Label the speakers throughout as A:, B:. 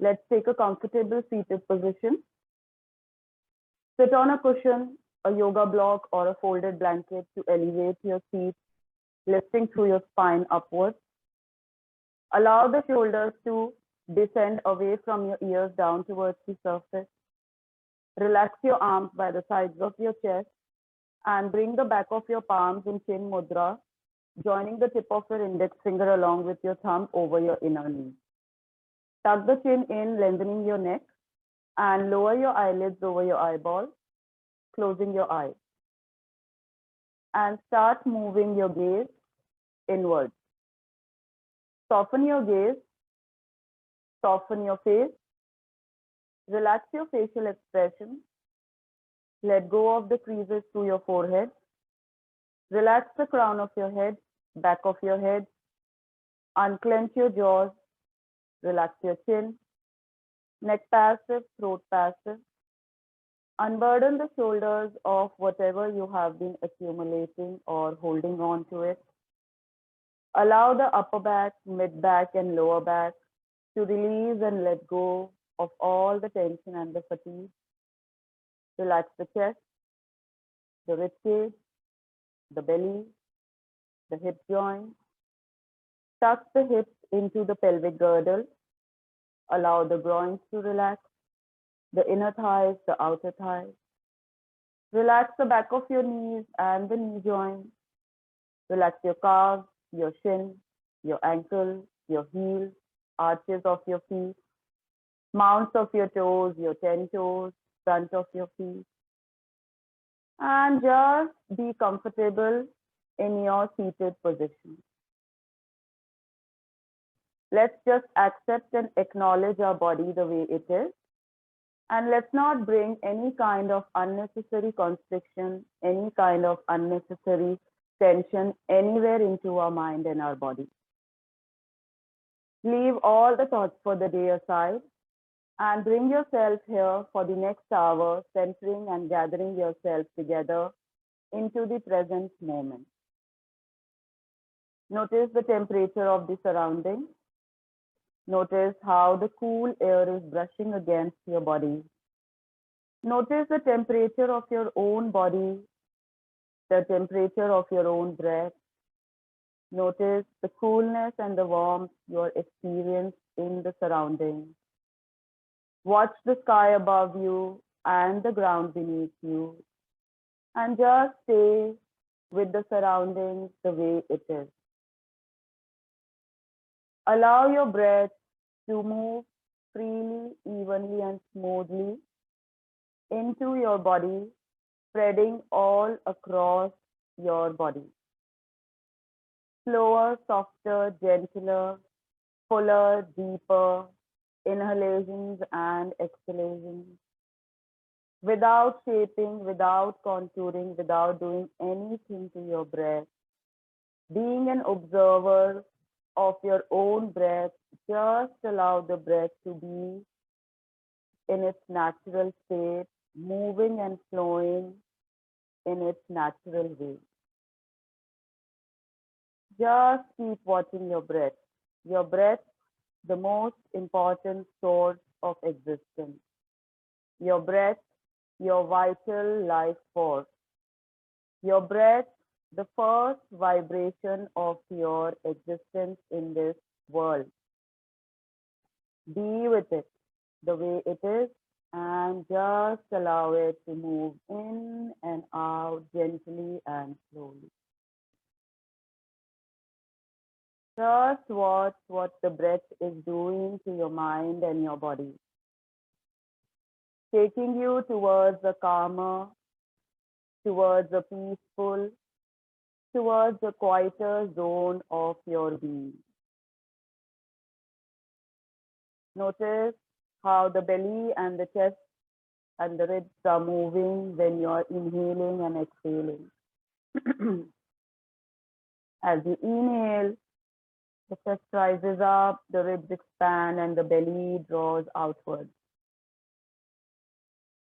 A: Let's take a comfortable seated position. Sit on a cushion, a yoga block, or a folded blanket to elevate your seat, lifting through your spine upwards. Allow the shoulders to descend away from your ears down towards the surface. Relax your arms by the sides of your chest and bring the back of your palms in chin mudra, joining the tip of your index finger along with your thumb over your inner knee. Tuck the chin in, lengthening your neck, and lower your eyelids over your eyeballs, closing your eyes. And start moving your gaze inwards. Soften your gaze, soften your face, relax your facial expression, let go of the creases to your forehead, relax the crown of your head, back of your head, unclench your jaws, relax your chin, neck passive, throat passive, unburden the shoulders of whatever you have been accumulating or holding on to it. Allow the upper back, mid back, and lower back to release and let go of all the tension and the fatigue. Relax the chest, the rib cage, the belly, the hip joints. Tuck the hips into the pelvic girdle. Allow the groins to relax, the inner thighs, the outer thighs. Relax the back of your knees and the knee joints. Relax your calves, your shin, your ankle, your heels, arches of your feet, mounts of your toes, your 10 toes, front of your feet. And just be comfortable in your seated position. Let's just accept and acknowledge our body the way it is. And let's not bring any kind of unnecessary constriction, any kind of unnecessary tension anywhere into our mind and our body. Leave all the thoughts for the day aside and bring yourself here for the next hour, centering and gathering yourself together into the present moment. Notice the temperature of the surroundings. Notice how the cool air is brushing against your body. Notice the temperature of your own body, the temperature of your own breath. Notice the coolness and the warmth you are experiencing in the surroundings. Watch the sky above you and the ground beneath you, and just stay with the surroundings the way it is. Allow your breath to move freely, evenly, and smoothly into your body, spreading all across your body. Slower, softer, gentler, fuller, deeper inhalations and exhalations. Without shaping, without contouring, without doing anything to your breath. Being an observer of your own breath, just allow the breath to be in its natural state, moving and flowing in its natural way. Just keep watching your breath. Your breath, the most important source of existence. Your breath, your vital life force. Your breath, the first vibration of your existence in this world. Be with it the way it is and just allow it to move in and out gently and slowly. Just watch what the breath is doing to your mind and your body. Taking you towards a calmer, towards a peaceful, towards a quieter zone of your being. Notice how the belly and the chest and the ribs are moving when you are inhaling and exhaling. As you inhale, the chest rises up, the ribs expand, and the belly draws outwards.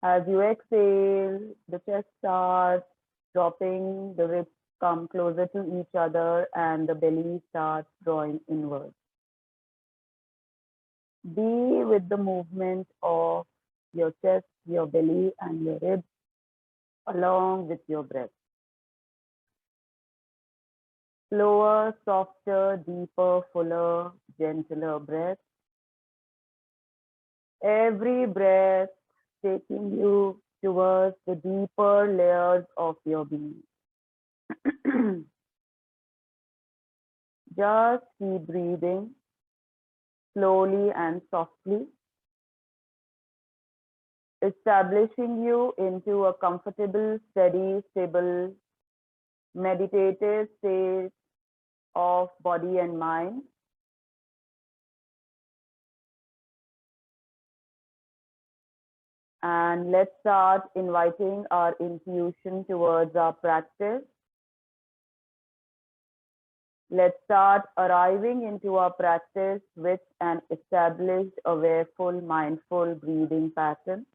A: As you exhale, the chest starts dropping, the ribs come closer to each other, and the belly starts drawing inwards. Be with the movement of your chest, your belly, and your ribs along with your breath. Slower, softer, deeper, fuller, gentler breath. Every breath taking you towards the deeper layers of your being. Just keep breathing slowly and softly, establishing you into a comfortable, steady, stable, meditative state of body and mind. And let's start inviting our intuition towards our practice. Let's start arriving into our practice with an established, awareful, mindful breathing pattern.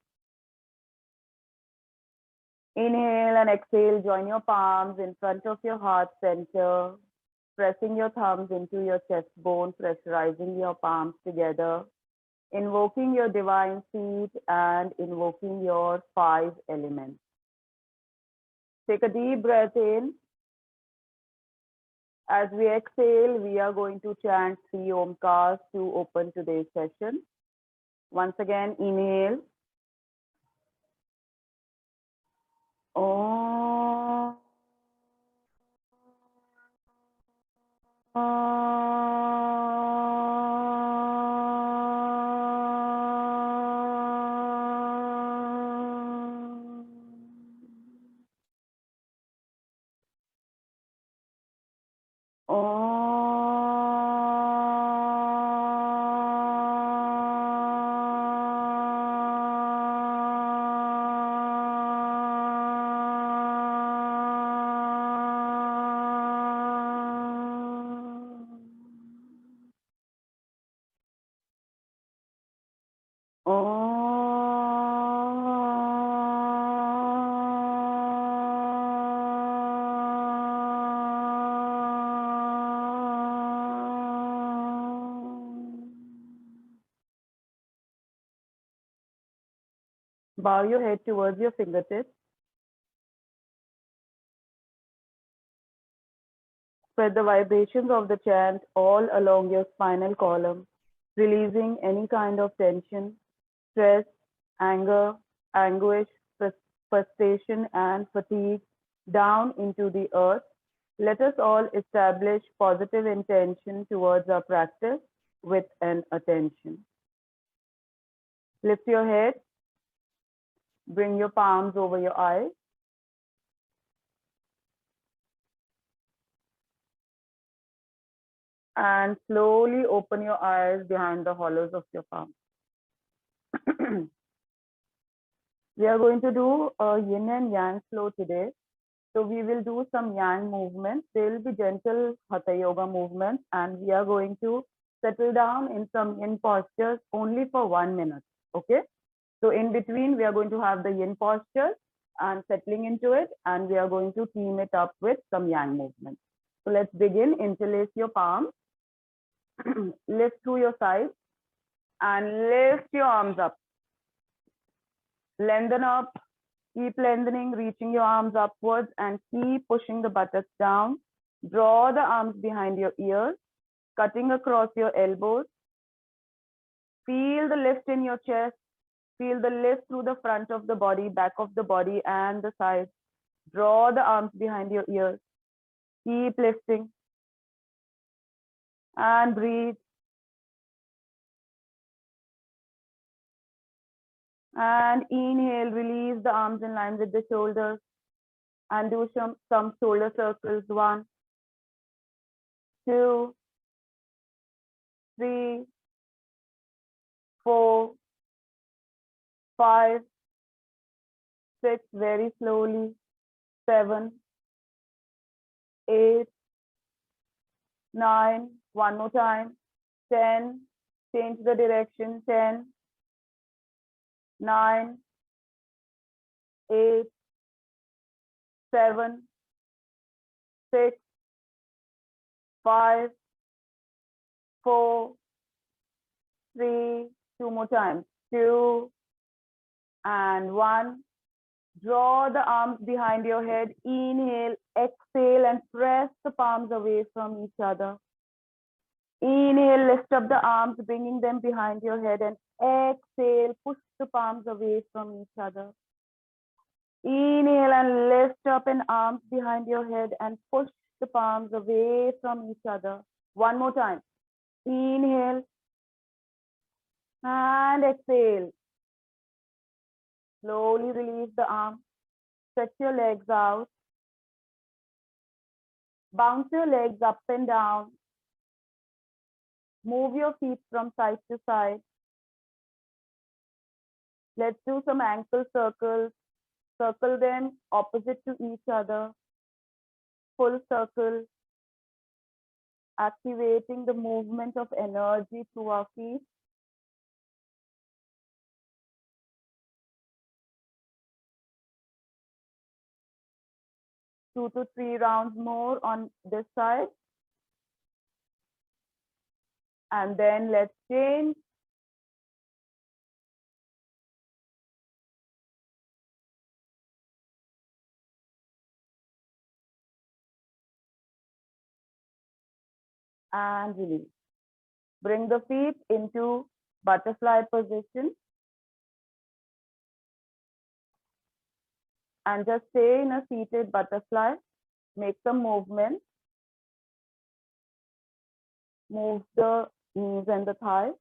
A: Inhale and exhale, join your palms in front of your heart center, pressing your thumbs into your chest bone, pressurizing your palms together, invoking your divine seat and invoking your 5 elements. Take a deep breath in. As we exhale, we are going to chant 3 Omkars to open today's session. Once again, inhale. Om. Bow your head towards your fingertips. Spread the vibrations of the chant all along your spinal column, releasing any kind of tension, stress, anger, anguish, frustration, and fatigue down into the earth. Let us all establish positive intention towards our practice with an attention. Lift your head, bring your palms over your eyes. And slowly open your eyes behind the hollows of your palms. We are going to do a yin and yang flow today. So we will do some yang movements. They will be gentle Hatha Yoga movements, and we are going to settle down in some yin postures only for 1 minute. Okay. So in between, we are going to have the yin posture and settling into it, and we are going to team it up with some yang movements. So let's begin. Interlace your palms. Lift through your sides and lift your arms up. Lengthen up, keep lengthening, reaching your arms upwards and keep pushing the buttocks down. Draw the arms behind your ears, cutting across your elbows. Feel the lift in your chest. Feel the lift through the front of the body, back of the body and the sides. Draw the arms behind your ears. Keep lifting. And breathe. And inhale, release the arms in line with the shoulders. And do some shoulder circles. 1, 2, 3, 4, 5, 6, very slowly. 7, 8, 9, one more time. 10, change the direction. 10, 9, 8, 7, 6, 5, 4, 3, 2 more times, 2 and 1. Draw the arms behind your head. Inhale, exhale, and press the palms away from each other. Inhale, lift up the arms, bringing them behind your head, and exhale, push the palms away from each other. Inhale and lift up an arms behind your head and push the palms away from each other. One more time. Inhale and exhale. Slowly release the arms. Stretch your legs out. Bounce your legs up and down. Move your feet from side to side. Let's do some ankle circles. Circle them opposite to each other. Full circle. Activating the movement of energy through our feet. Two to three rounds more on this side. And then let's change. And release. Bring the feet into butterfly position. And just stay in a seated butterfly. Make some movement. Move the knees and the thighs.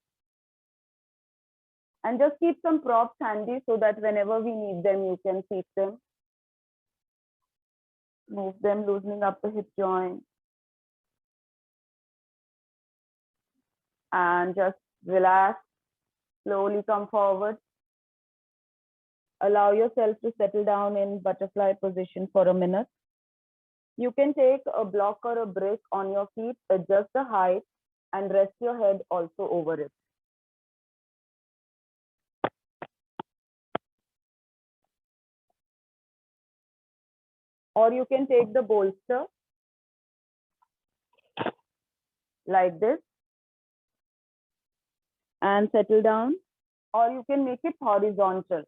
A: And just keep some props handy so that whenever we need them, you can keep them. Move them, loosening up the hip joint. And just relax. Slowly come forward. Allow yourself to settle down in butterfly position for a minute. You can take a block or a brick on your feet, adjust the height, and rest your head also over it. Or you can take the bolster like this and settle down, or you can make it horizontal.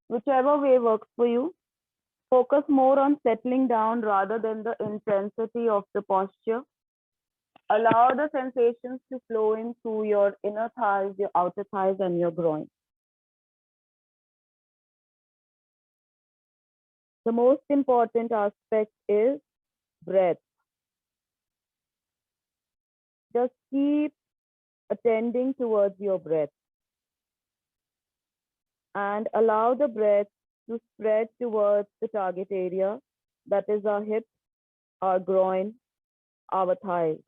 A: Whichever way works for you. Focus more on settling down rather than the intensity of the posture. Allow the sensations to flow in through your inner thighs, your outer thighs, and your groin. The most important aspect is breath. Just keep attending towards your breath and allow the breath to spread towards the target area, that is our hips, our groin, our thighs.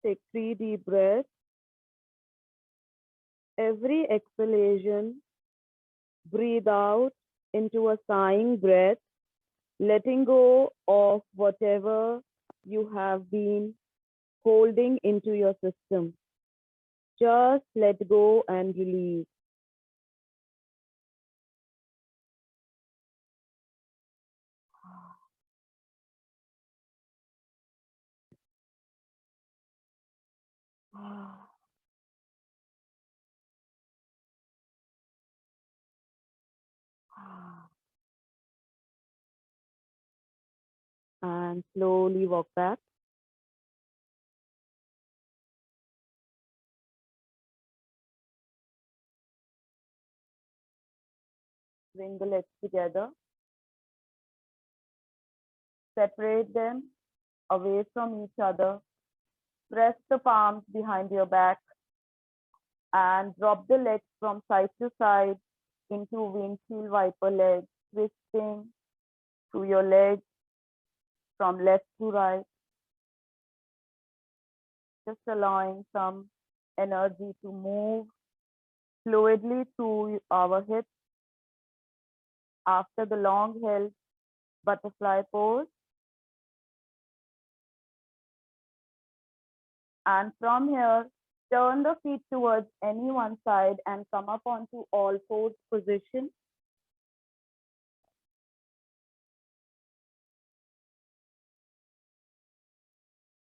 A: take 3 deep breaths. Every exhalation, breathe out into a sighing breath, letting go of whatever you have been holding into your system. Just let go and release. And slowly walk back. Bring the legs together. Separate them away from each other. Press the palms behind your back and drop the legs from side to side into windshield wiper legs, twisting through your legs from left to right, just allowing some energy to move fluidly through our hips after the long held butterfly pose. And from here, turn the feet towards any one side and come up onto all fours position.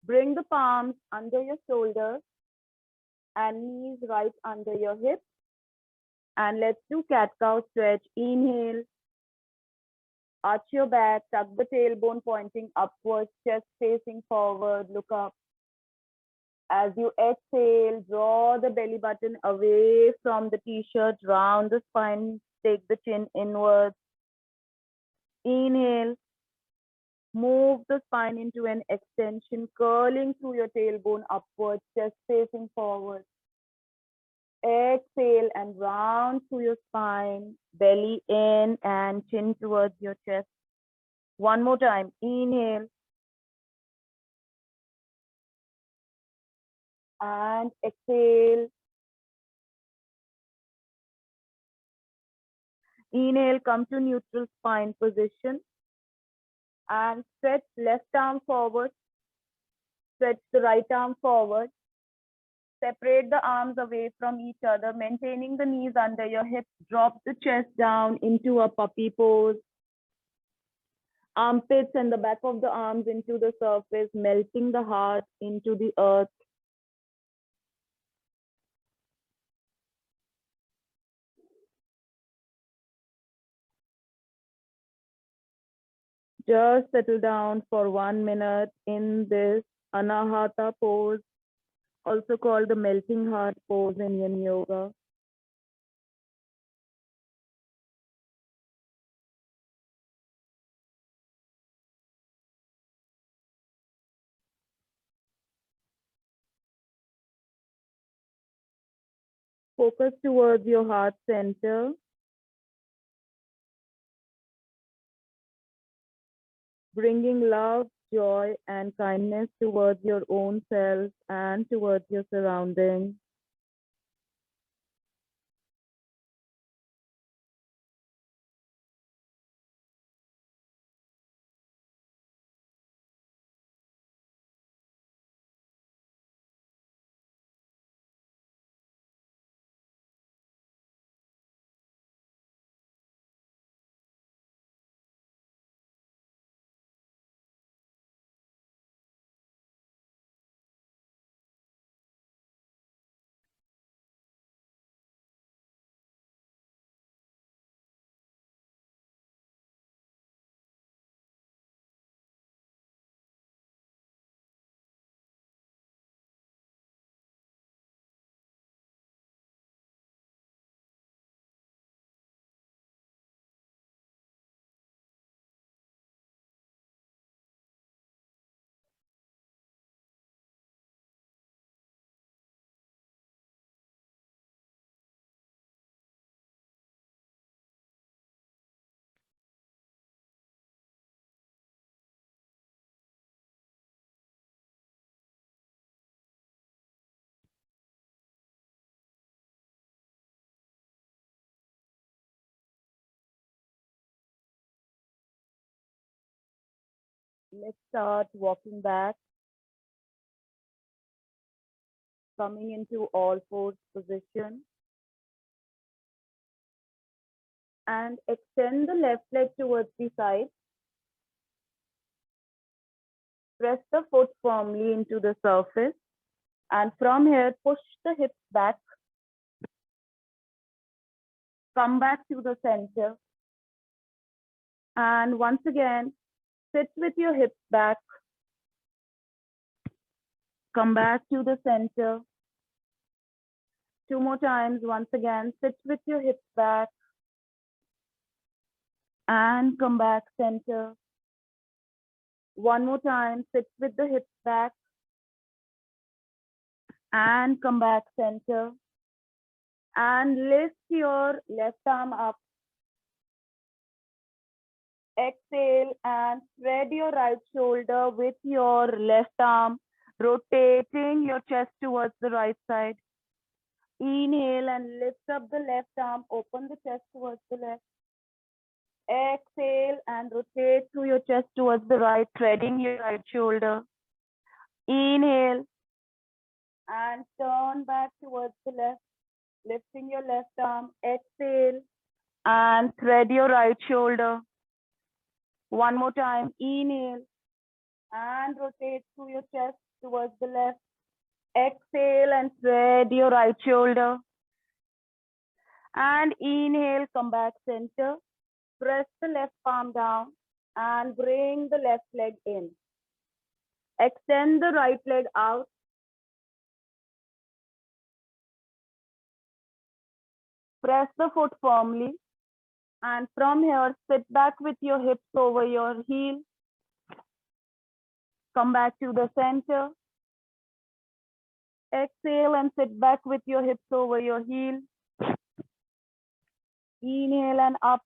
A: Bring the palms under your shoulders and knees right under your hips. And let's do cat-cow stretch. Inhale, arch your back, tuck the tailbone pointing upwards, chest facing forward, look up. As you exhale, draw the belly button away from the t-shirt, round the spine, take the chin inwards. Inhale, move the spine into an extension, curling through your tailbone upwards, chest facing forward. Exhale and round through your spine, belly in and chin towards your chest. One more time. Inhale. And exhale. Inhale, come to neutral spine position. And stretch left arm forward. Stretch the right arm forward. Separate the arms away from each other, maintaining the knees under your hips. Drop the chest down into a puppy pose. Armpits and the back of the arms into the surface, melting the heart into the earth. Just settle down for 1 minute in this Anahata pose, also called the melting heart pose in Yin Yoga. Focus towards your heart center. Bringing love, joy, and kindness towards your own self and towards your surroundings. Let's start walking back, coming into all fours position, and extend the left leg towards the side. Press the foot firmly into the surface, and from here, push the hips back. Come back to the center, and once again, sit with your hips back. Come back to the center. Two more times. Once again, sit with your hips back and come back center. One more time, sit with the hips back and come back center. And lift your left arm up. Exhale and spread your right shoulder with your left arm, rotating your chest towards the right side. Inhale and lift up the left arm, open the chest towards the left. Exhale and rotate through your chest towards the right, threading your right shoulder. Inhale and turn back towards the left, lifting your left arm. Exhale and thread your right shoulder. One more time. Inhale and rotate through your chest towards the left. Exhale and thread your right shoulder. And inhale, come back center. Press the left palm down and bring the left leg in. Extend the right leg out. Press the foot firmly. And from here, sit back with your hips over your heel. Come back to the center. Exhale and sit back with your hips over your heel. Inhale and up.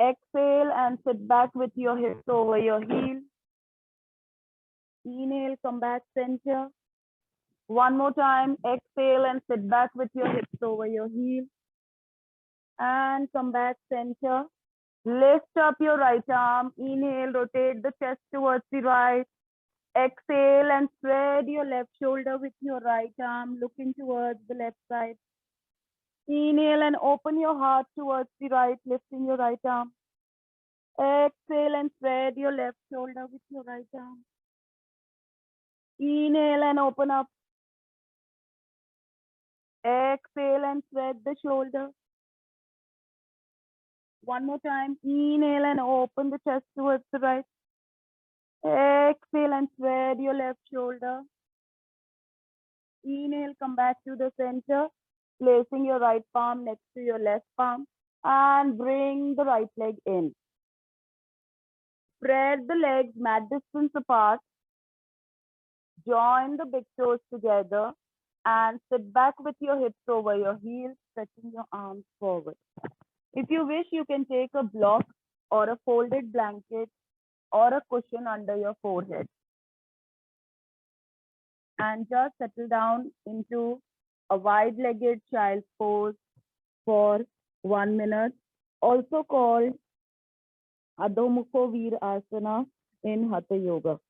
A: Exhale and sit back with your hips over your heel. Inhale, come back center. One more time. Exhale and sit back with your hips over your heel. And come back center. Lift up your right arm. Inhale, rotate the chest towards the right. Exhale and spread your left shoulder with your right arm, looking towards the left side. Inhale and open your heart towards the right, lifting your right arm. Exhale and spread your left shoulder with your right arm. Inhale and open up. Exhale and spread the shoulder. One more time. Inhale and open the chest towards the right. Exhale and spread your left shoulder. Inhale, come back to the center, placing your right palm next to your left palm and bring the right leg in. Spread the legs mat distance apart. Join the big toes together and sit back with your hips over your heels, stretching your arms forward. If you wish, you can take a block or a folded blanket or a cushion under your forehead. And just settle down into a wide-legged child's pose for 1 minute, also called Adho Mukho Virasana in Hatha Yoga.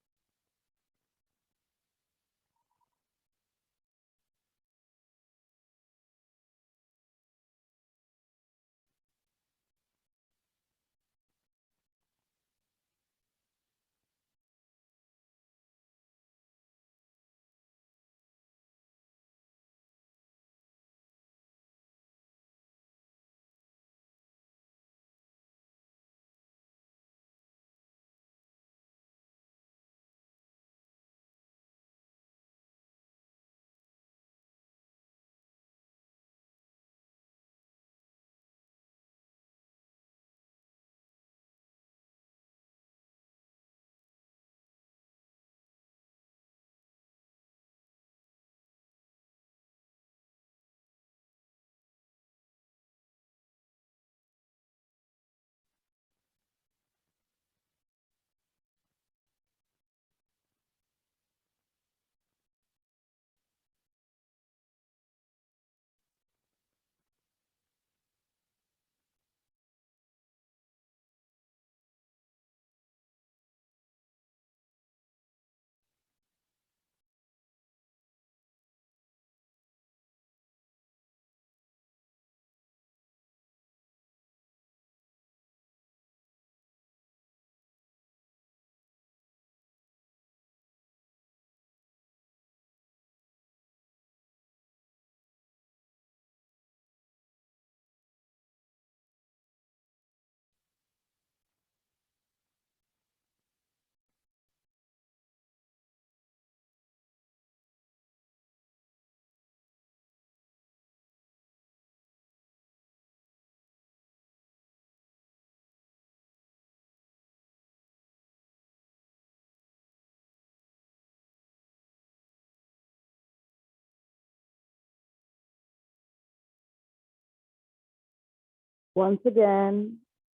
A: Once again,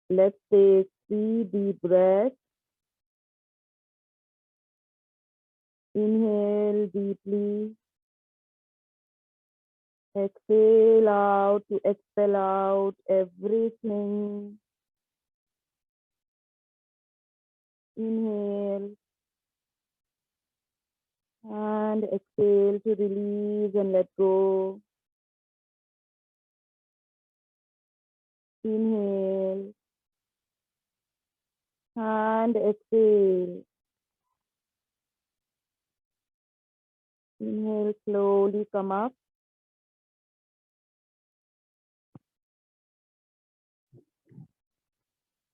A: let's take 3 deep breaths. Inhale deeply. Exhale out to expel out everything. Inhale and exhale to release and let go. Inhale and exhale. Inhale, slowly come up.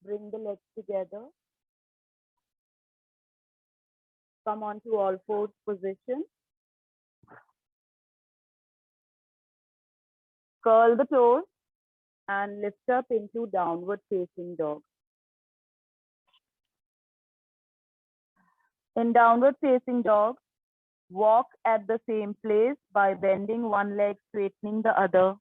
A: Bring the legs together. Come on to all fours position. Curl the toes and lift up into downward facing dog. In downward facing dog, walk at the same place by bending one leg, straightening the other.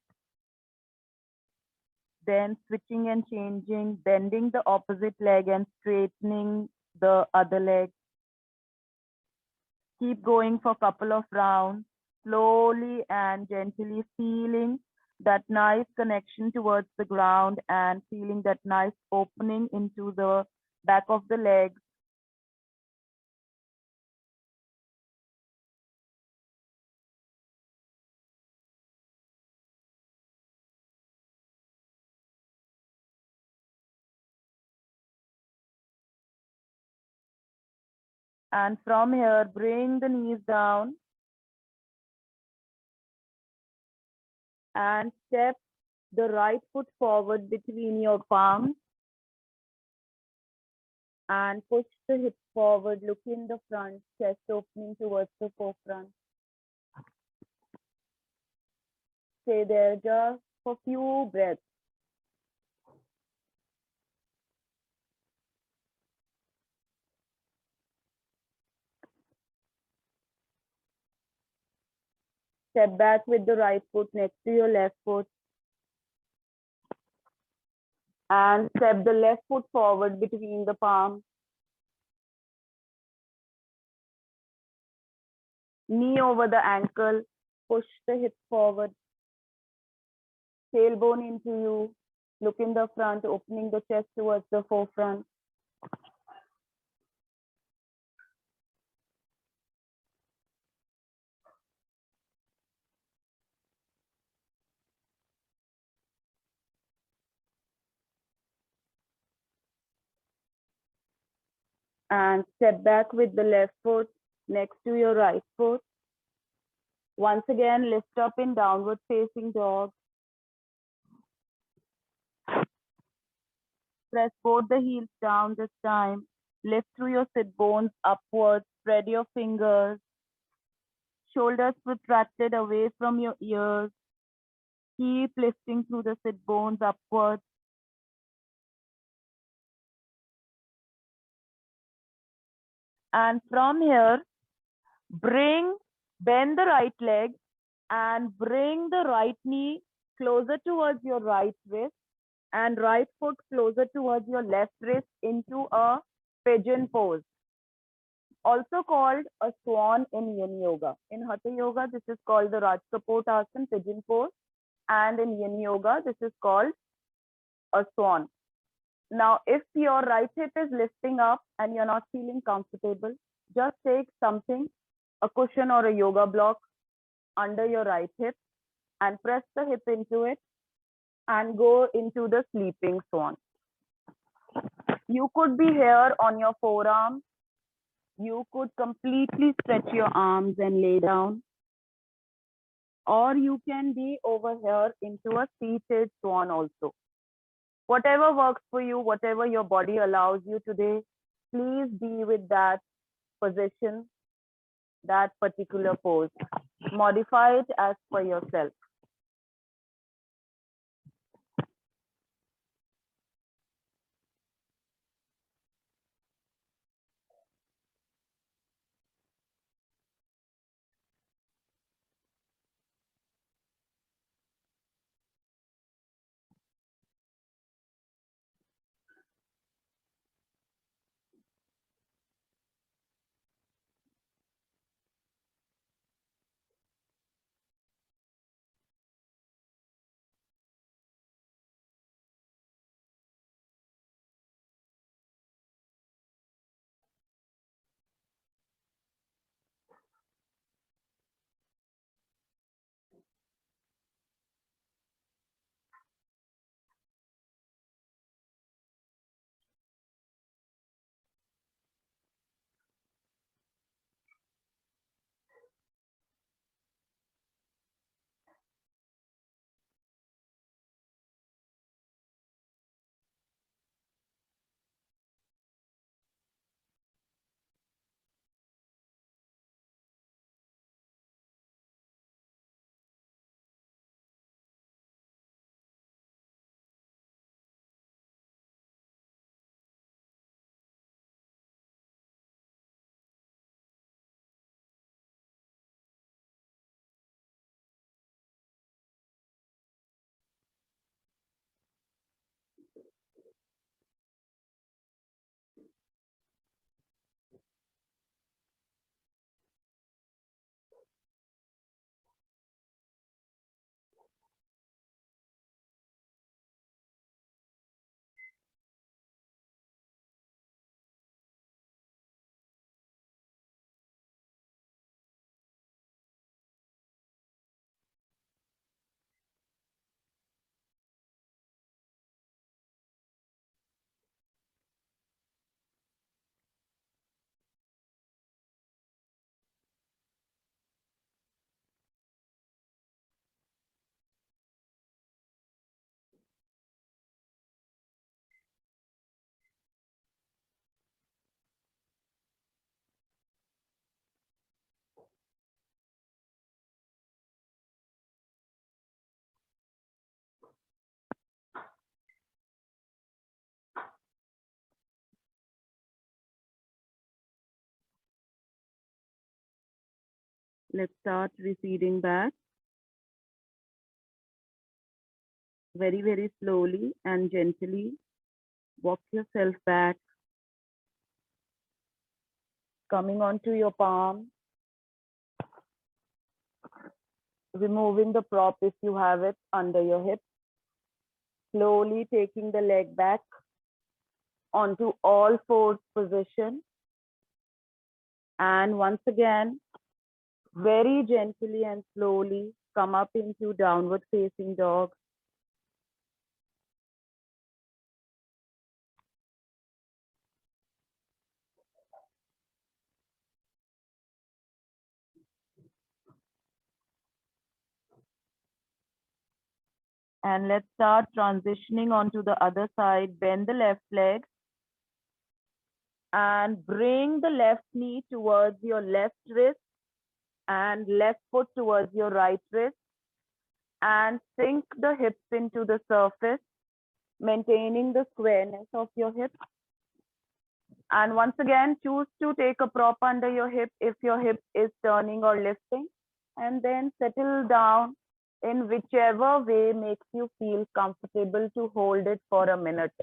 A: Then switching and changing, bending the opposite leg and straightening the other leg. Keep going for a couple of rounds, slowly and gently feeling that nice connection towards the ground and feeling that nice opening into the back of the legs. And from here, bring the knees down and step the right foot forward between your palms and push the hips forward, look in the front, chest opening towards the forefront. Stay there just for a few breaths. Step back with the right foot next to your left foot. And step the left foot forward between the palms. Knee over the ankle. Push the hips forward. Tailbone into you. Look in the front, opening the chest towards the forefront. And step back with the left foot next to your right foot. Once again, lift up in downward facing dog. Press both the heels down this time. Lift through your sit bones upwards. Spread your fingers. Shoulders protracted away from your ears. Keep lifting through the sit bones upwards. And from here, bend the right leg and bring the right knee closer towards your right wrist and right foot closer towards your left wrist into a pigeon pose. Also called a swan in Yin Yoga. In Hatha Yoga, this is called the Raj Support Asana, pigeon pose. And in Yin Yoga, this is called a swan. Now, if your right hip is lifting up and you're not feeling comfortable, just take something, a cushion or a yoga block under your right hip and press the hip into it and go into the sleeping swan. You could be here on your forearm. You could completely stretch your arms and lay down. Or you can be over here into a seated swan also. Whatever works for you, whatever your body allows you today, please be with that position, that particular pose. Modify it as per yourself. Let's start receding back very, very slowly and gently. Walk yourself back, coming onto your palm, removing the prop if you have it under your hip, slowly taking the leg back onto all fours position. And once again, very gently and slowly come up into downward facing dog. And let's start transitioning onto the other side. Bend the left leg and bring the left knee towards your left wrist and left foot towards your right wrist, and sink the hips into the surface, maintaining the squareness of your hips. And once again, choose to take a prop under your hip if your hip is turning or lifting, and then settle down in whichever way makes you feel comfortable to hold it for a minute.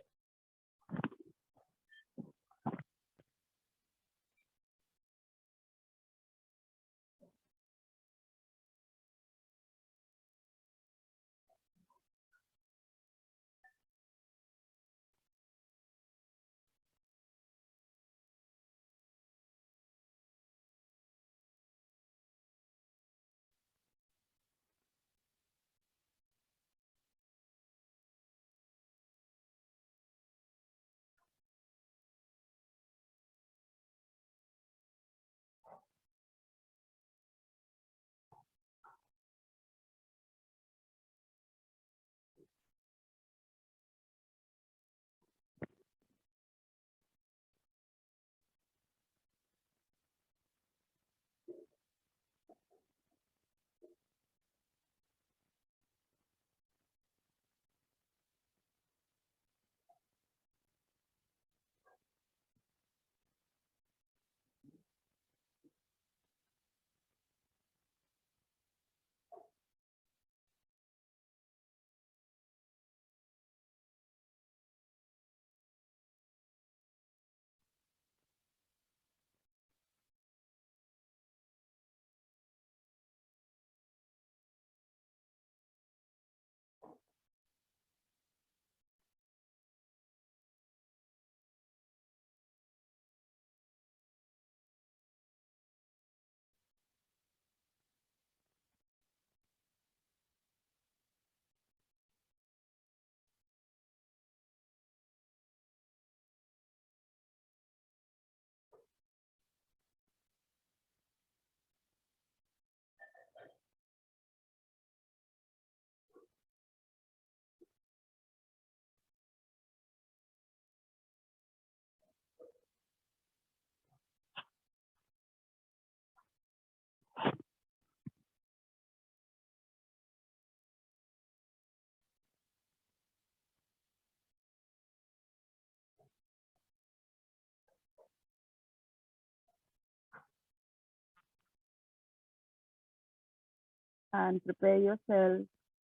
A: And prepare yourself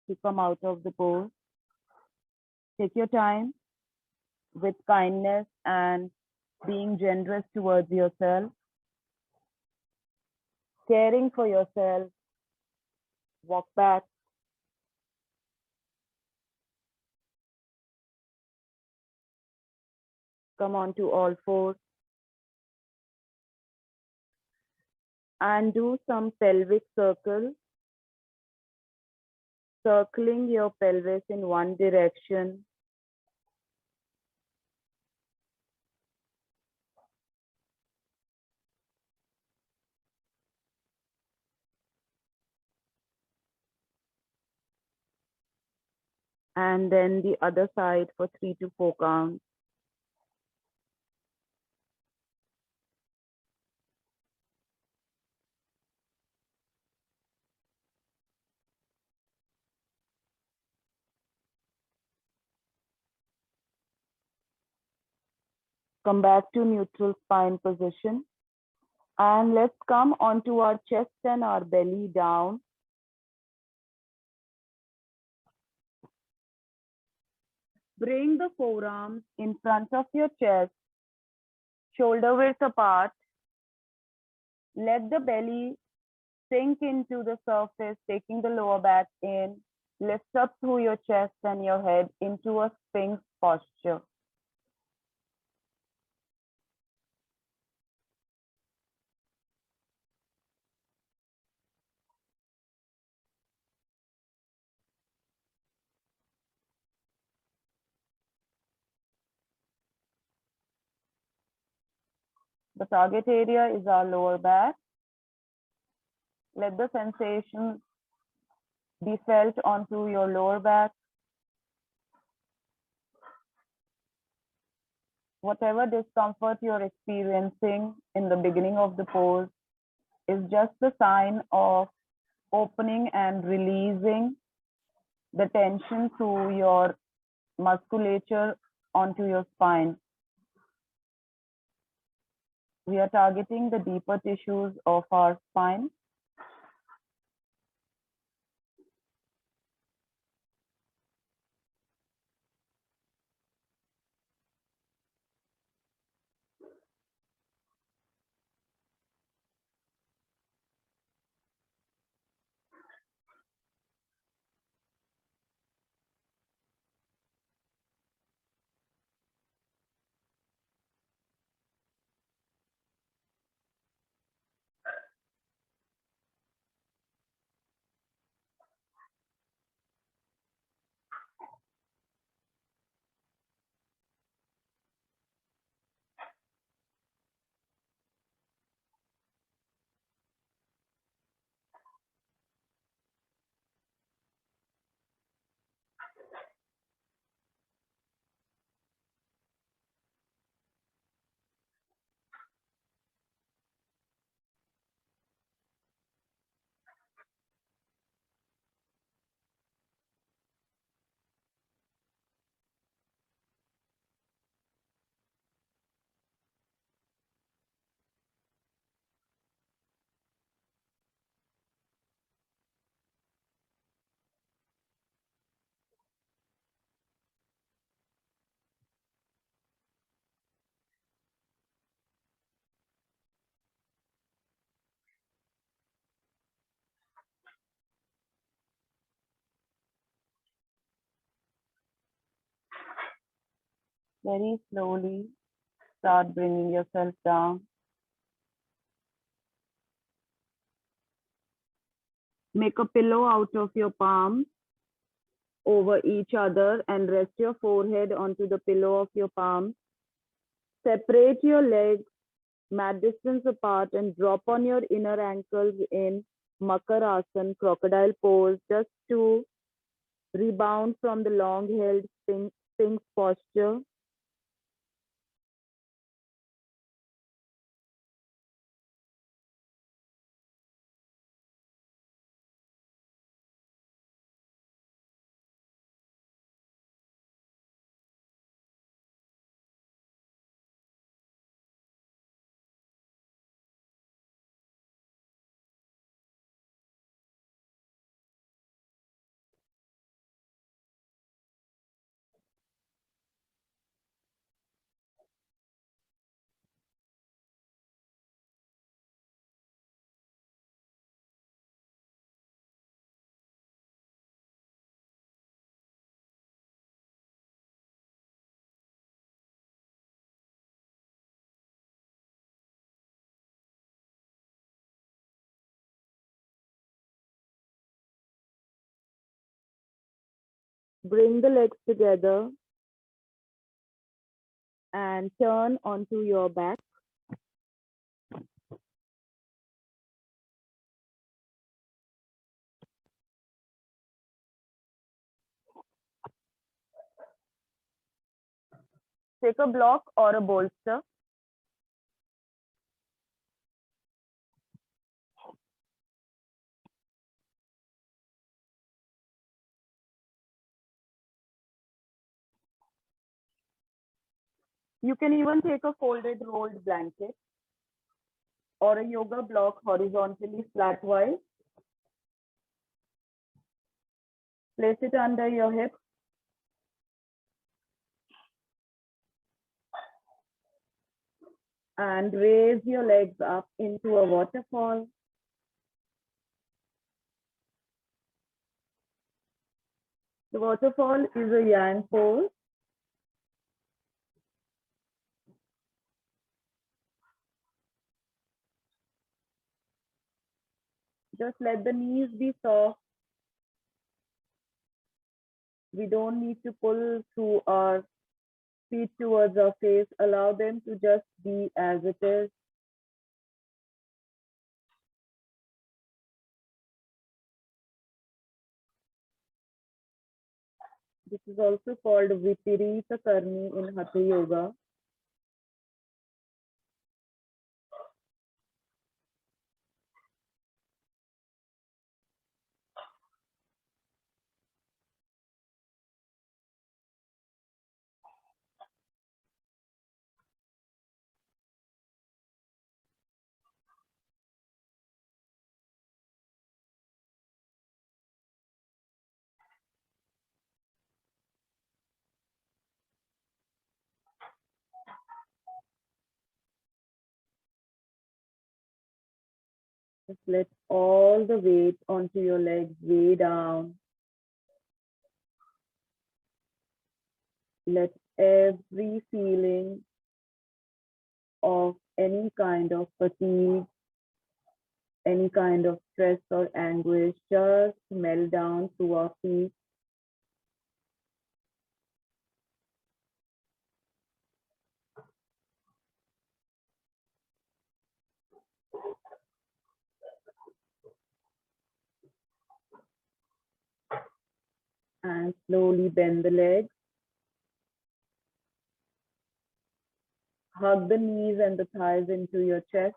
A: to come out of the pose. Take your time with kindness and being generous towards yourself, caring for yourself. Walk back, come onto all fours, and do some pelvic circle, circling your pelvis in one direction. And then the other side for 3 to 4 counts. Come back to neutral spine position And let's come onto our chest and our belly down. Bring the forearms in front of your chest, shoulder width apart. Let the belly sink into the surface, taking the lower back in. Lift up through your chest and your head into a Sphinx posture. The target area is our lower back. Let the sensation be felt onto your lower back. Whatever discomfort you're experiencing in the beginning of the pose is just the sign of opening and releasing the tension through your musculature onto your spine. We are targeting the deeper tissues of our spine. Very slowly start bringing yourself down. Make a pillow out of your palms over each other and rest your forehead onto the pillow of your palms. Separate your legs mat distance apart and drop on your inner ankles in Makarasana, crocodile pose, just to rebound from the long held Sphinx posture. Bring the legs together and turn onto your back. Take a block or a bolster. You can even take a folded rolled blanket. or a yoga block horizontally flat wide. Place it under your hips. And raise your legs up into a waterfall. The waterfall is a yang pose. Just let the knees be soft. We don't need to pull through our feet towards our face. Allow them to just be as it is. This is also called Viparita Karni in Hatha Yoga. Just let all the weight onto your legs way down. Let every feeling of any kind of fatigue, any kind of stress or anguish just melt down through our feet. And slowly bend the legs. Hug the knees and the thighs into your chest.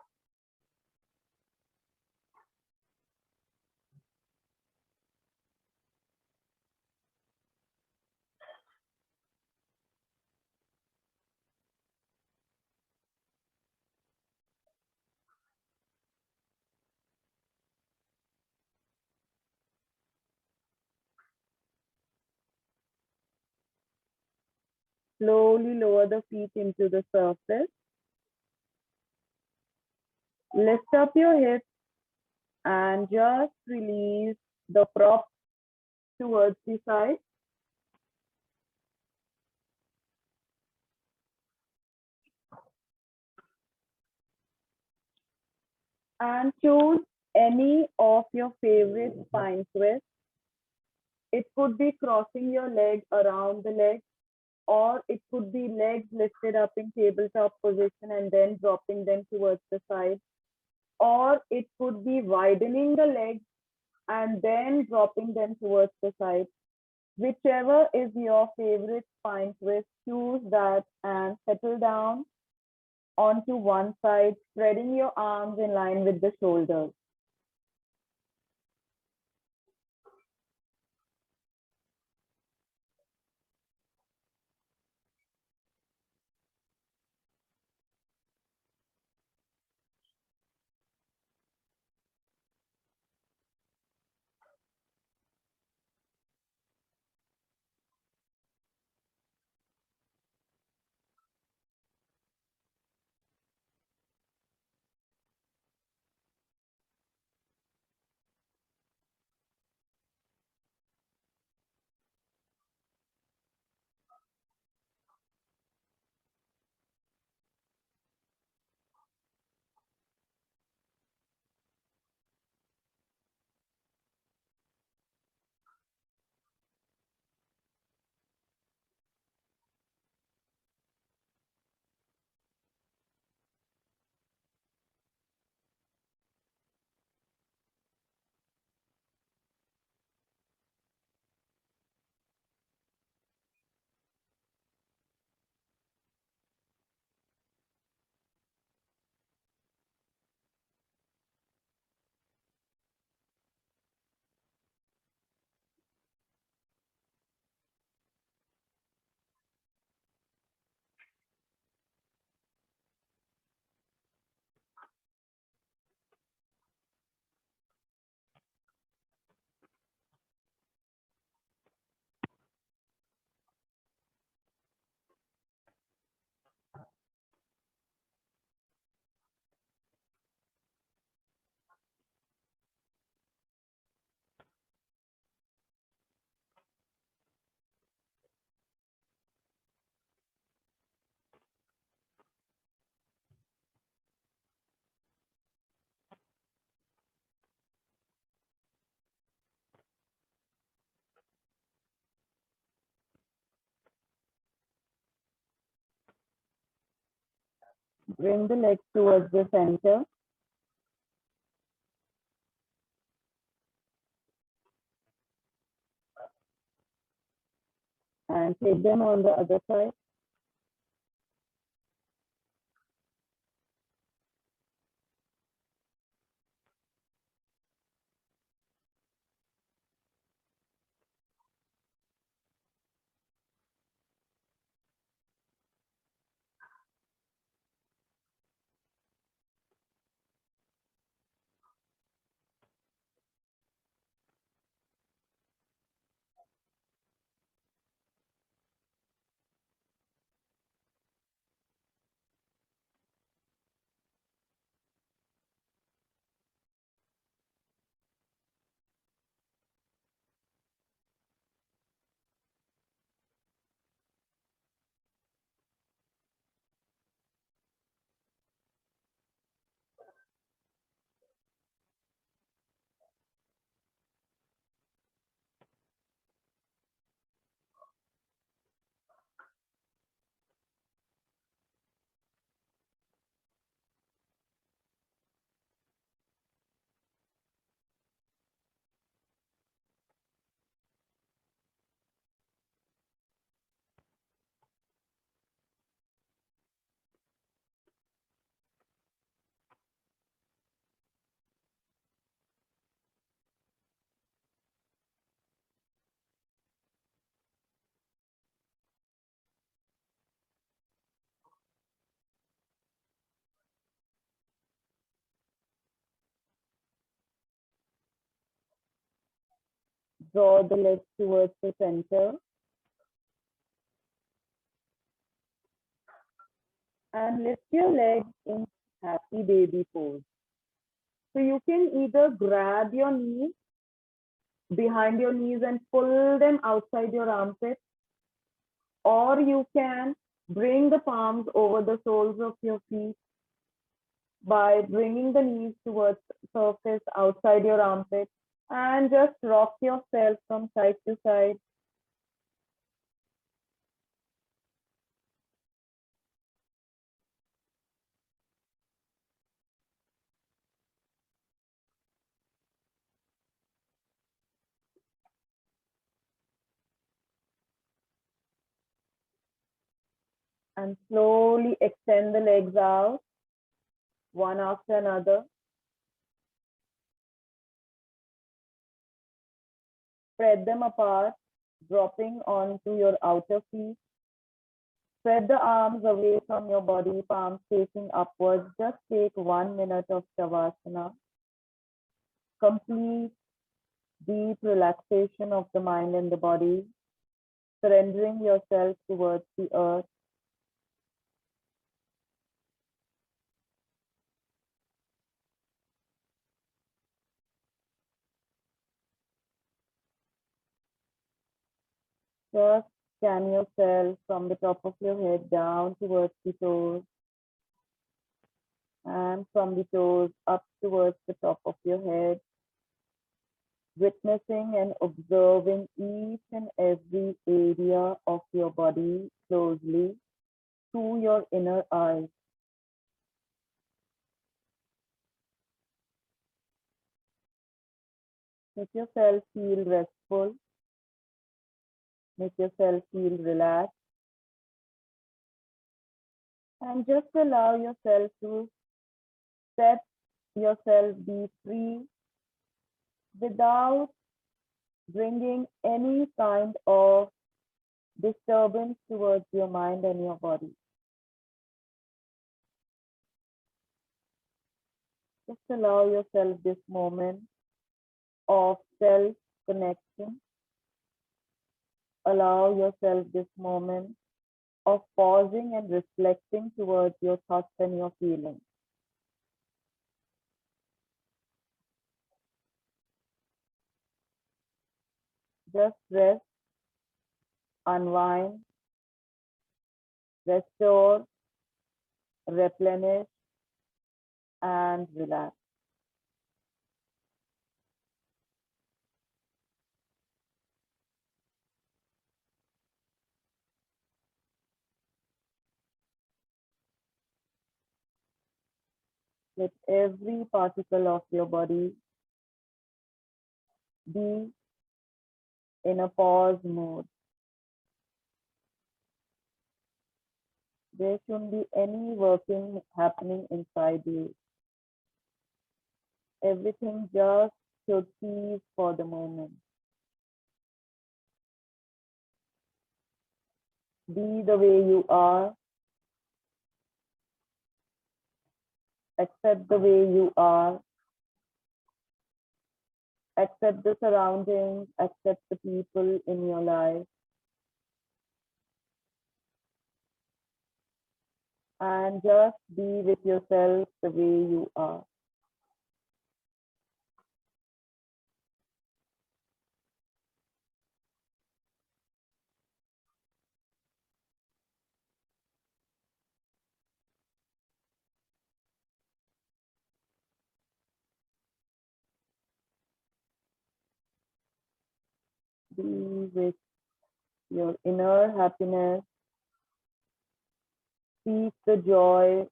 A: Slowly lower the feet into the surface. Lift up your hips and just release the prop towards the side. And choose any of your favorite spine twists. It could be crossing your leg around the leg, or it could be legs lifted up in tabletop position and then dropping them towards the side, or it could be widening the legs and then dropping them towards the side. Whichever is your favorite spine twist, choose that and settle down onto one side, spreading your arms in line with the shoulders. Bring the legs towards the center. And take them on the other side. Draw the legs towards the center. And lift your legs in happy baby pose. So you can either grab your knees behind your knees and pull them outside your armpits, or you can bring the palms over the soles of your feet by bringing the knees towards the surface outside your armpit, and just rock yourself from side to side. And slowly extend the legs out, one after another. Spread them apart, dropping onto your outer feet. Spread the arms away from your body, palms facing upwards. Just take 1 minute of Shavasana. Complete deep relaxation of the mind and the body, surrendering yourself towards the earth. Just scan yourself from the top of your head down towards the toes, and from the toes up towards the top of your head, witnessing and observing each and every area of your body closely through your inner eyes. Make yourself feel restful. Make yourself feel relaxed. And just allow yourself to set yourself be free without bringing any kind of disturbance towards your mind and your body. Just allow yourself this moment of self-connection. Allow yourself this moment of pausing and reflecting towards your thoughts and your feelings. Just rest, unwind, restore, replenish, and relax. Let every particle of your body be in a pause mode. There shouldn't be any working happening inside you. Everything just should cease for the moment. Be the way you are. Accept the way you are. Accept the surroundings. Accept the people in your life. And just be with yourself the way you are. Be with your inner happiness. Seek the joy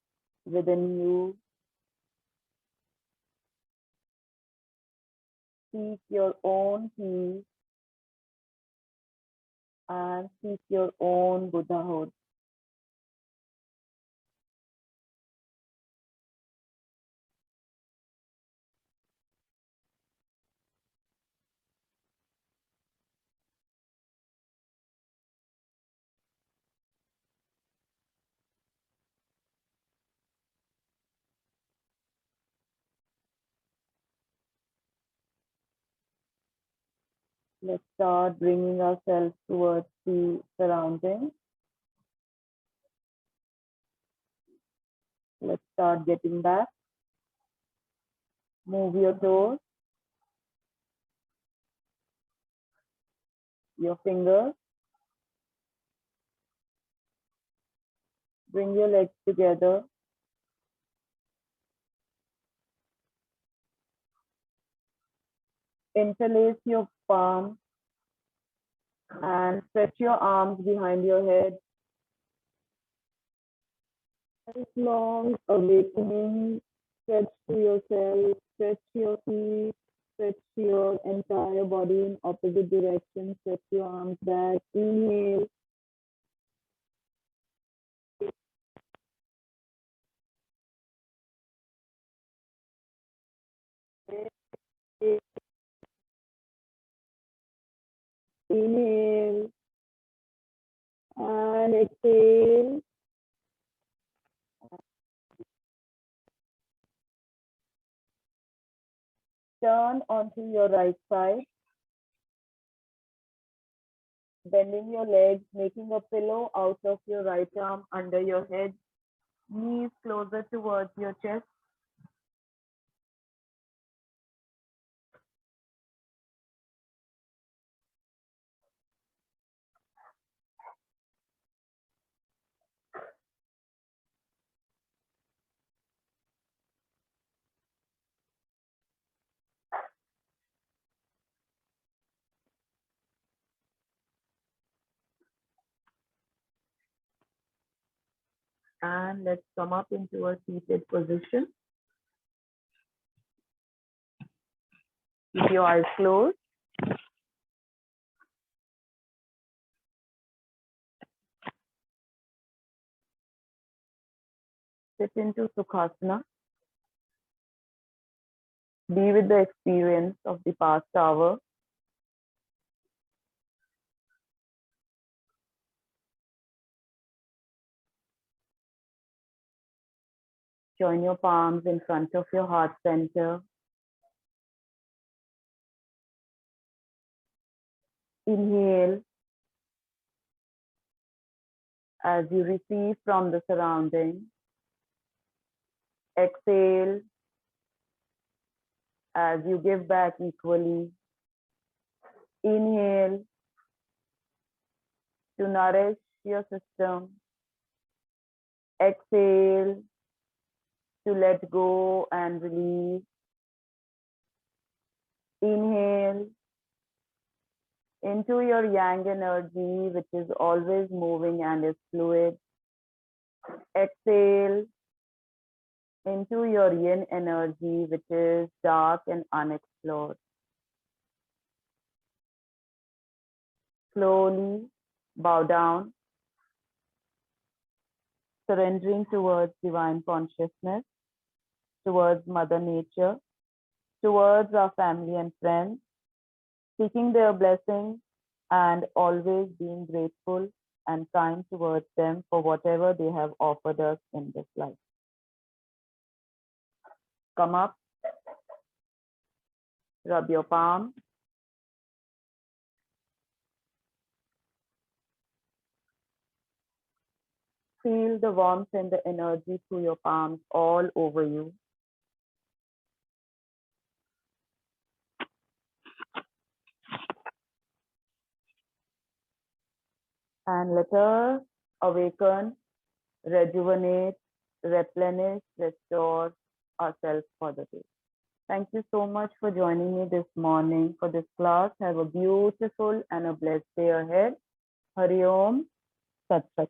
A: within you. Seek your own peace and seek your own Buddhahood. Let's start bringing ourselves towards the surroundings. Let's start getting back. Move your toes, your fingers. Bring your legs together. Interlace your palms and stretch your arms behind your head. Long awakening. Stretch to yourself, stretch your feet, stretch your entire body in opposite direction. Stretch your arms back. Inhale. Inhale and exhale. Turn onto your right side, bending your legs, making a pillow out of your right arm under your head, knees closer towards your chest. And let's come up into a seated position. Keep your eyes closed. Sit into Sukhasana. Be with the experience of the past hour. Join your palms in front of your heart center. Inhale as you receive from the surroundings. Exhale as you give back equally. Inhale to nourish your system. Exhale to let go and release. Inhale into your yang energy, which is always moving and is fluid. Exhale into your yin energy, which is dark and unexplored. Slowly bow down, surrendering towards divine consciousness, towards Mother Nature, towards our family and friends, seeking their blessings and always being grateful and kind towards them for whatever they have offered us in this life. Come up, rub your palms, feel the warmth and the energy through your palms all over you. And let us awaken, rejuvenate, replenish, restore ourselves for the day. Thank you so much for joining me this morning for this class. Have a beautiful and a blessed day ahead. Hari Om. Sat Sat.